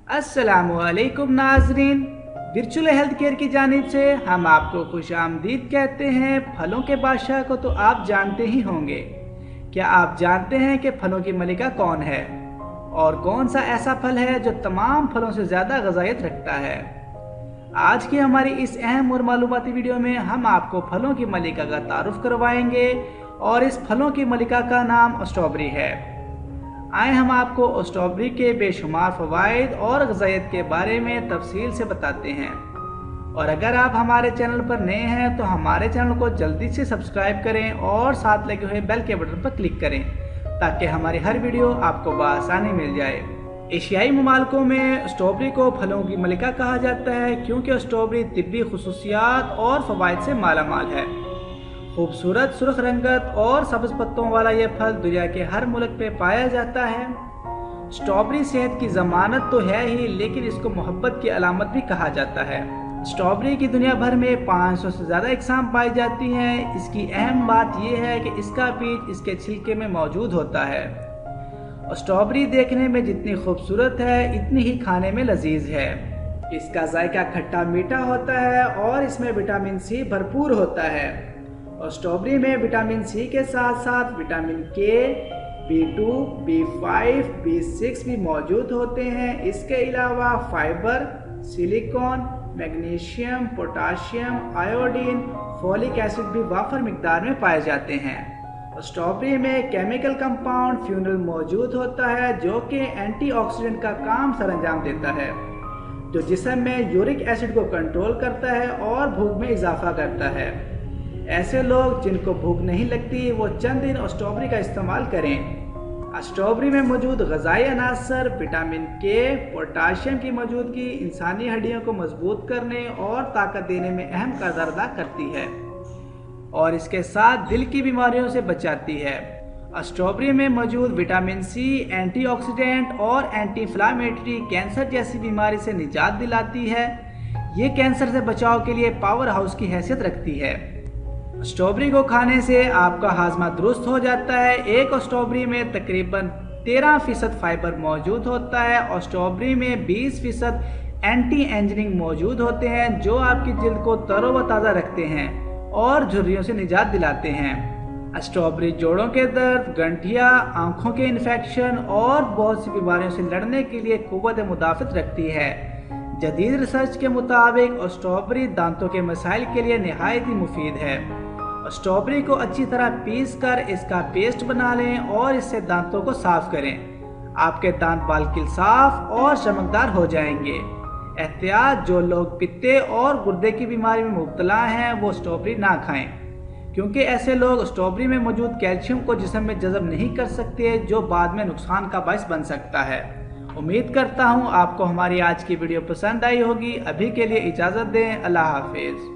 अस्सलामुअलैकुम नाजरीन, virtual health care की जानिब से हम आपको खुश आमदीद कहते हैं। फलों के बादशाह को तो आप जानते ही होंगे। क्या आप जानते हैं कि फलों की मलिका कौन है और कौन सा ऐसा फल है जो तमाम फलों से ज़्यादा ग़िज़ाइयत रखता है? आज की हमारी इस अहम और मालूमाती वीडियो में हम आपको फलों की मलिका का तारुफ करवाएंगे और इस फलों की मलिका का नाम स्ट्रॉबेरी है। आए हम आपको स्ट्रॉबेरी के बेशुमार फ़वाइद और ग़िज़ाइयत के बारे में तफसील से बताते हैं। और अगर आप हमारे चैनल पर नए हैं तो हमारे चैनल को जल्दी से सब्सक्राइब करें और साथ लगे हुए बेल के बटन पर क्लिक करें ताकि हमारी हर वीडियो आपको बआसानी मिल जाए। एशियाई ममालिकों में स्ट्रॉबेरी को फलों की मलिका कहा जाता है क्योंकि स्ट्रॉबेरी तिब्बी खुसूसियात और फ़वाइद से मालामाल है। खूबसूरत सुर्ख रंगत और सब्ज़ पत्तों वाला यह फल दुनिया के हर मुल्क पे पाया जाता है। स्ट्रॉबेरी सेहत की ज़मानत तो है ही, लेकिन इसको मोहब्बत की अलामत भी कहा जाता है। स्ट्रॉबेरी की दुनिया भर में 500 से ज़्यादा इकसाम पाई जाती हैं। इसकी अहम बात यह है कि इसका बीज इसके छिलके में मौजूद होता है। स्ट्रॉबेरी देखने में जितनी खूबसूरत है इतनी ही खाने में लजीज है। इसका जायका खट्टा मीठा होता है और इसमें विटामिन सी भरपूर होता है। और स्ट्रॉबेरी में विटामिन सी के साथ साथ विटामिन के, B2, B5, B6 भी मौजूद होते हैं। इसके अलावा fibre, silicon, magnesium, potassium, iodine, folic acid भी वाफर मिकदार में पाए जाते हैं। स्ट्रॉबेरी में केमिकल कंपाउंड फ्यूनल मौजूद होता है जो कि एंटीऑक्सीडेंट का काम सरअंजाम देता है, जो जिस्म में यूरिक एसिड को कंट्रोल करता है और भूख में इजाफा करता है। ऐसे लोग जिनको भूख नहीं लगती वो चंद दिन स्ट्रॉबेरी का इस्तेमाल करें। स्ट्रॉबेरी में मौजूद ग़िज़ाई अनासर विटामिन के, पोटाशियम की मौजूदगी इंसानी हड्डियों को मजबूत करने और ताकत देने में अहम किरदार अदा करती है और इसके साथ दिल की बीमारियों से बचाती है। स्ट्रॉबेरी में मौजूद विटामिन सी एंटीऑक्सीडेंट और एंटी इंफ्लेमेटरी कैंसर जैसी बीमारी से निजात दिलाती है। ये कैंसर से बचाव के लिए पावर हाउस की हैसियत रखती है। स्ट्रॉबेरी को खाने से आपका हाजमा दुरुस्त हो जाता है। एक स्ट्रॉबेरी में तकरीबन 13% फाइबर मौजूद होता है और स्ट्रॉबेरी में 20% एंटी एजिंग मौजूद होते हैं जो आपकी जिल्द को तरोताज़ा रखते हैं और झुर्रियों से निजात दिलाते हैं। स्ट्रॉबेरी जोड़ों के दर्द, गंठिया, आंखों के इन्फेक्शन और बहुत सी बीमारियों से लड़ने के लिए कुव्वत मुदाफ़त रखती है। जदीद रिसर्च के मुताबिक स्ट्रॉबेरी दांतों के मसाइल के लिए नहायत ही मुफीद है। स्ट्रॉबेरी को अच्छी तरह पीस कर इसका पेस्ट बना लें और इससे दांतों को साफ करें। आपके दांत बालकिल साफ और चमकदार हो जाएंगे। एहतियात, जो लोग पित्ते और गुर्दे की बीमारी में मुब्तला हैं वो स्ट्रॉबेरी ना खाएं क्योंकि ऐसे लोग स्ट्रॉबेरी में मौजूद कैल्शियम को जिस्म में जज़ब नहीं कर सकते जो बाद में नुकसान का बायस बन सकता है। उम्मीद करता हूँ आपको हमारी आज की वीडियो पसंद आई होगी। अभी के लिए इजाज़त दें। अल्लाह हाफिज़।